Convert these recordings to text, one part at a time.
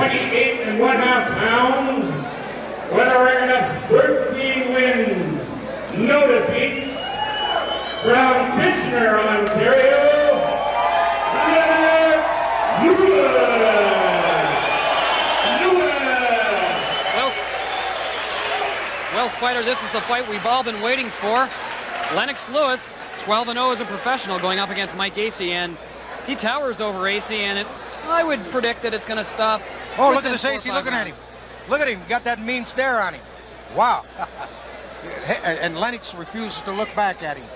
28.5 pounds, with a record of 13 wins, no defeats, from Kitchener, Ontario, Lennox Lewis. Well, Spider, this is the fight we've all been waiting for. Lennox Lewis, 12-0 as a professional, going up against Майк Эйси, and he towers over Acey, and I would predict that it's going to stop. Oh, look at this Acey looking at him. Look at him, got that mean stare on him. Wow. And Lennox refuses to look back at him.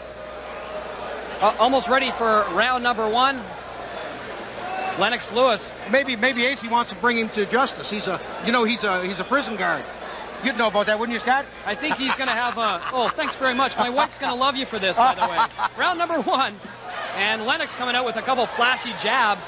Almost ready for round number one. Lennox Lewis. Maybe Acey wants to bring him to justice. He's a prison guard. You'd know about that, wouldn't you, Scott? I think he's going to have a... Oh, thanks very much. My wife's going to love you for this, by the way. Round number one. And Lennox coming out with a couple flashy jabs.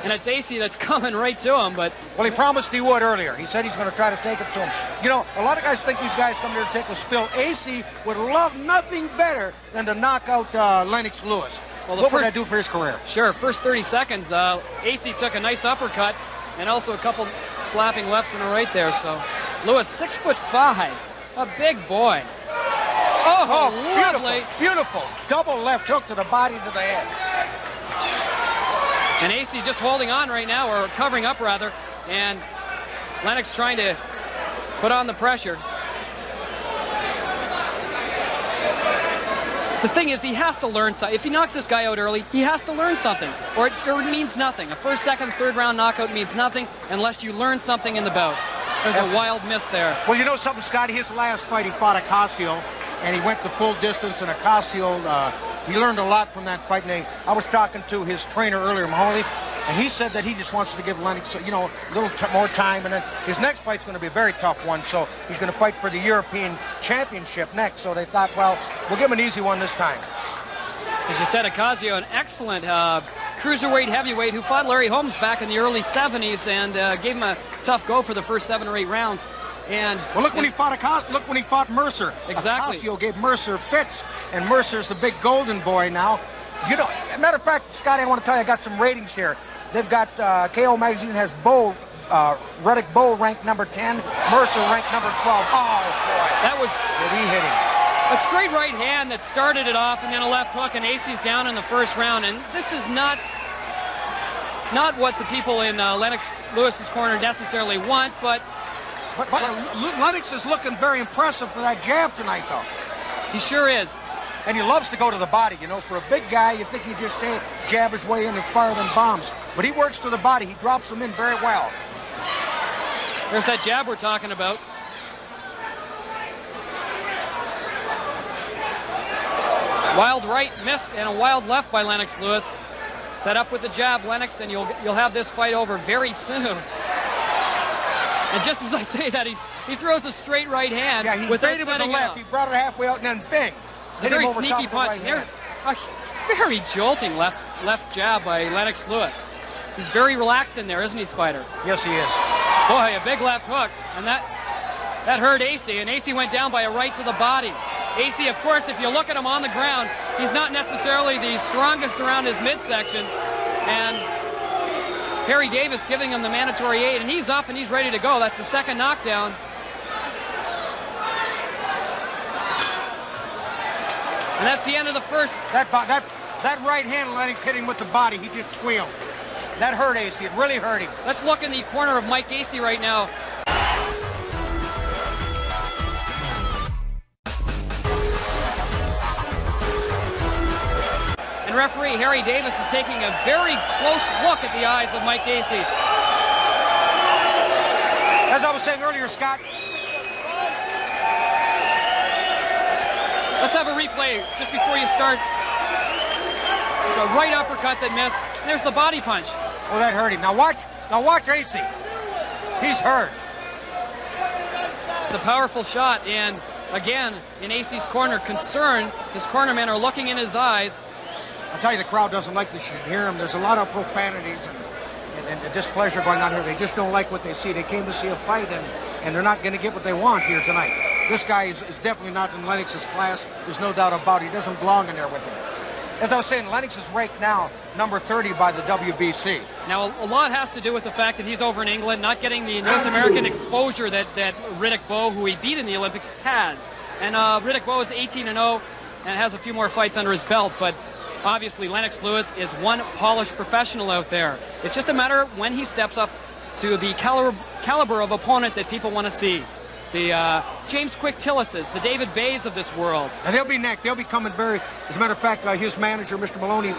And it's Acey that's coming right to him, but... Well, he promised he would earlier. He said he's going to try to take it to him. You know, a lot of guys think these guys come here to take a spill. Acey would love nothing better than to knock out Lennox Lewis. Well, what would that do for his career? Sure, first 30 seconds, Acey took a nice uppercut and also a couple slapping lefts and a right there, so... Lewis, 6'5", a big boy. Oh, lovely. Beautiful. Double left hook to the body, to the head. And Acey just holding on right now, or covering up rather, and Lennox trying to put on the pressure. The thing is, he has to learn something. If he knocks this guy out early, he has to learn something, or it means nothing. A first, second, third round knockout means nothing unless you learn something in the bout. There's a wild miss there. Well, you know something, Scotty? His last fight, he fought Acey, and he went the full distance, and Acey, he learned a lot from that fight. And I was talking to his trainer earlier, Mahoney, and he said that he just wants to give Lennox, you know, a little more time, and then his next fight's going to be a very tough one, so he's going to fight for the European Championship next. So they thought, well, we'll give him an easy one this time. As you said, Acey, an excellent cruiserweight heavyweight who fought Larry Holmes back in the early 70s and gave him a tough go for the first 7 or 8 rounds. And well, look when he fought Mercer. Exactly. Acey gave Mercer fits, and Mercer's the big golden boy now. You know, matter of fact, Scotty, I want to tell you, I got some ratings here. They've got KO Magazine has Reddick Bowe ranked number 10, Mercer ranked number 12. Oh boy, that was did he hit him? A straight right hand that started it off, and then a left hook, and Acey's down in the first round. And this is not what the people in Lennox Lewis's corner necessarily want, but Lennox is looking very impressive for that jab tonight, though. He sure is. And he loves to go to the body, you know. For a big guy, you think he just jab his way in and fire them bombs. But he works to the body. He drops them in very well. There's that jab we're talking about. Wild right missed, and a wild left by Lennox Lewis. Set up with the jab, Lennox, and you'll have this fight over very soon. And just as I say that, he throws a straight right hand. Yeah, he baited with the left. He brought it halfway out, and then bing. It's a very sneaky punch. Right, a very jolting left jab by Lennox Lewis. He's very relaxed in there, isn't he, Spider? Yes, he is. Boy, a big left hook, and that hurt Acey, and Acey went down by a right to the body. Acey, of course, if you look at him on the ground, he's not necessarily the strongest around his midsection, and Harry Davis giving him the mandatory 8, and he's up and he's ready to go. That's the second knockdown. And that's the end of the first. That right hand Lennox hit him with the body. He just squealed. That hurt Acey. It really hurt him. Let's look in the corner of Майк Эйси right now. And referee Harry Davis is taking a very close look at the eyes of Майк Эйси. As I was saying earlier, Scott. Let's have a replay just before you start. There's a right uppercut that missed. There's the body punch. Oh, that hurt him. Now watch Acey. He's hurt. It's a powerful shot, and again, in Acey's corner, concern. His cornermen are looking in his eyes. I'll tell you, the crowd doesn't like this. You hear them. There's a lot of profanities and displeasure going on here. They just don't like what they see. They came to see a fight, and they're not going to get what they want here tonight. This guy is definitely not in Lennox's class. There's no doubt about it. He doesn't belong in there with him. as I was saying, Lennox is ranked now number 30 by the WBC. Now, a lot has to do with the fact that he's over in England, not getting the North American exposure that Riddick Bowe, who he beat in the Olympics, has. And Riddick Bowe is 18-0 and has a few more fights under his belt, but obviously Lennox Lewis is one polished professional out there. It's just a matter of when he steps up to the caliber of opponent that people want to see. The James Quick Tillises, the David Bays of this world. And they'll be next. They'll be coming very... As a matter of fact, his manager, Mr. Maloney,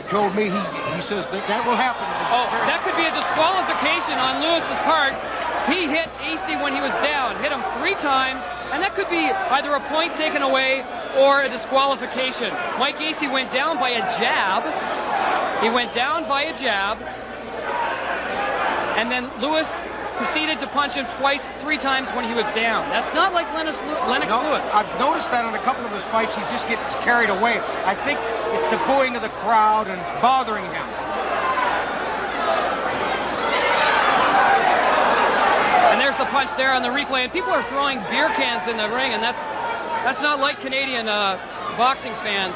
told me he says that will happen. Oh, that could be a disqualification on Lewis's part. He hit Acey when he was down, hit him 3 times, and that could be either a point taken away or a disqualification. Mike Acey went down by a jab. He went down by a jab, and then Lewis proceeded to punch him twice, 3 times when he was down. That's not like Lennox Lewis. I've noticed that in a couple of his fights, he just gets carried away. I think it's the booing of the crowd and it's bothering him. And there's the punch there on the replay, and people are throwing beer cans in the ring, and that's not like Canadian boxing fans.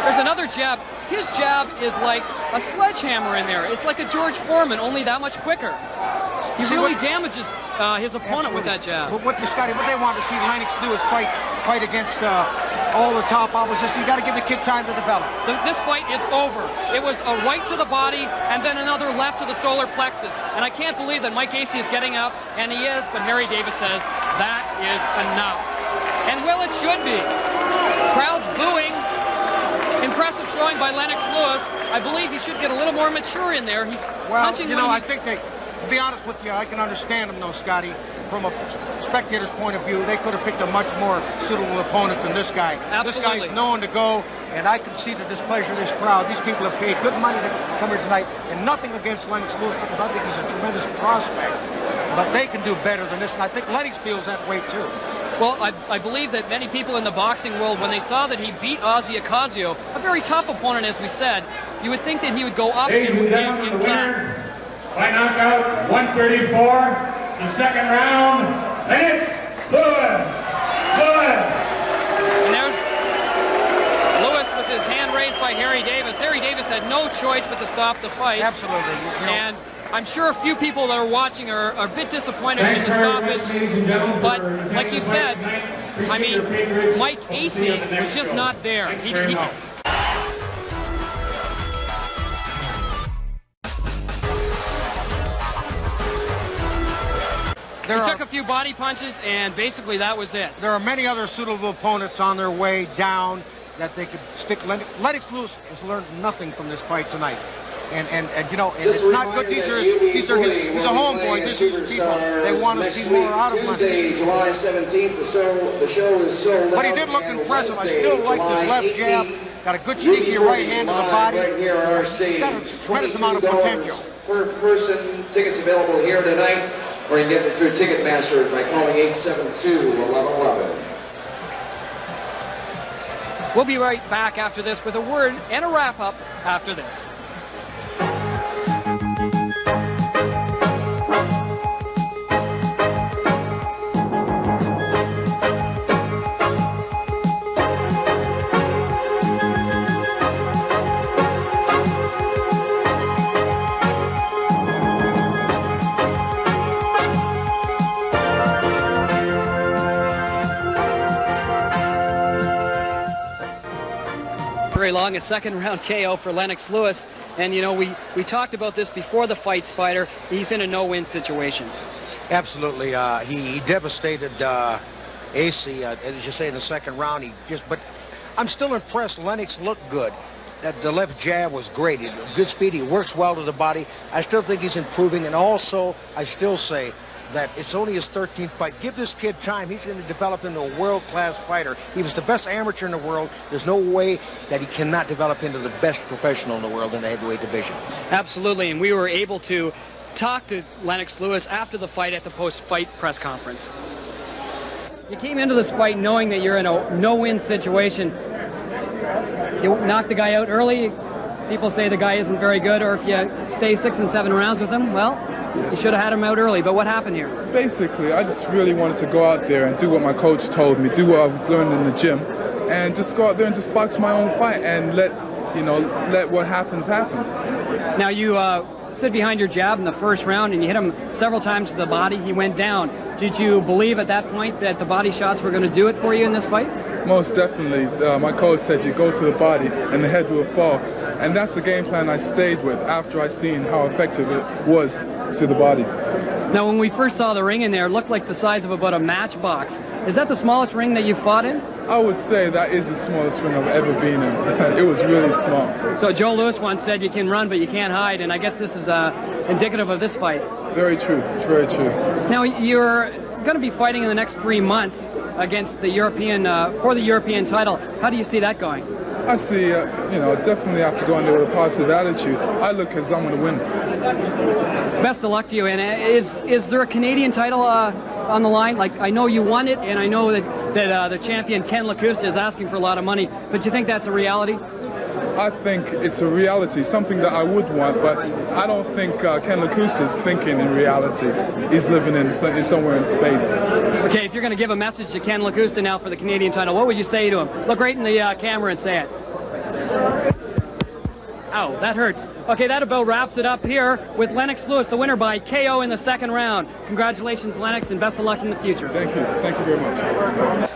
There's another jab. His jab is like a sledgehammer in there. It's like a George Foreman, only that much quicker. He really damages his opponent with that jab. But what they want to see Lennox do is fight against all the top opposition. You got to give the kid time to develop. This fight is over. It was a right to the body and then another left to the solar plexus. And I can't believe that Mike Acey is getting up, and he is, but Harry Davis says that is enough. And well, it should be. Crowds booing. Impressive showing by Lennox Lewis. I believe he should get a little more mature in there. He's punching. Well, I think to be honest with you, I can understand him though, Scotty. From a spectator's point of view, they could have picked a much more suitable opponent than this guy. Absolutely. This guy's known to go, and I can see the displeasure of this crowd. These people have paid good money to come here tonight, and nothing against Lennox Lewis because I think he's a tremendous prospect. But they can do better than this, and I think Lennox feels that way too. Well, I believe that many people in the boxing world, when they saw that he beat Ozzy Ocasio, a very tough opponent, as we said, you would think that he would go up in class. By knockout, 134, the second round, Lennox Lewis. And there's Lewis with his hand raised by Harry Davis. Harry Davis had no choice but to stop the fight. Absolutely. And I'm sure a few people that are watching are a bit disappointed in the stoppage. But like you said, I mean, Mike Acey was just not there. He took a few body punches, and basically that was it. There are many other suitable opponents on their way down that they could stick. Lennox Lewis has learned nothing from this fight tonight. And you know, and it's not good. He's a homeboy. These are people. They want to see more out of him. July 17th, the show is sold out. But he did look impressive. I still like his left jab. Got a good sneaky right hand to the body. He's got a tremendous amount of potential. Per person, tickets available here tonight, or you can get them through Ticketmaster by calling 872-1111. We'll be right back after this with a word and a wrap-up after this. Long, a second round KO for Lennox Lewis, and you know, we talked about this before the fight, Spider. He's in a no-win situation. Absolutely. He devastated Acey, as you say, in the second round. But I'm still impressed. Lennox looked good. The left jab was great. Good speed. He works well to the body. I still think he's improving, and also I still say that it's only his 13th fight. Give this kid time. He's going to develop into a world-class fighter. He was the best amateur in the world. There's no way that he cannot develop into the best professional in the world in the heavyweight division. Absolutely, and we were able to talk to Lennox Lewis after the fight at the post-fight press conference. You came into this fight knowing that you're in a no-win situation. If you knock the guy out early, people say the guy isn't very good, or if you stay 6 and 7 rounds with him, well, you should have had him out early. But what happened here? Basically, I just really wanted to go out there and do what my coach told me, do what I was learning in the gym, and just go out there and just box my own fight and let what happens happen. Now you stood behind your jab in the first round and you hit him several times to the body. He went down. Did you believe at that point that the body shots were going to do it for you in this fight? Most definitely. My coach said you go to the body and the head will fall. And that's the game plan I stayed with after I seen how effective it was to the body. Now when we first saw the ring in there, it looked like the size of about a matchbox. Is that the smallest ring that you fought in? I would say that is the smallest ring I've ever been in. It was really small. So Joe Louis once said you can run but you can't hide, and I guess this is indicative of this fight. Very true, very true. Now you're going to be fighting in the next 3 months against the European, for the European title. How do you see that going? I see, definitely have to go in there with a positive attitude. I look as I'm going to win. Best of luck to you. And is there a Canadian title on the line? Like, I know you won it, and I know that the champion Ken Lacusta is asking for a lot of money. But do you think that's a reality? I think it's a reality, something that I would want, but I don't think Ken Lacusta is thinking in reality. He's living in somewhere in space. Okay, if you're going to give a message to Ken Lacusta now for the Canadian title, what would you say to him? Look right in the camera and say it. Ow, that hurts. Okay, that about wraps it up here with Lennox Lewis, the winner by KO in the second round. Congratulations, Lennox, and best of luck in the future. Thank you. Thank you very much.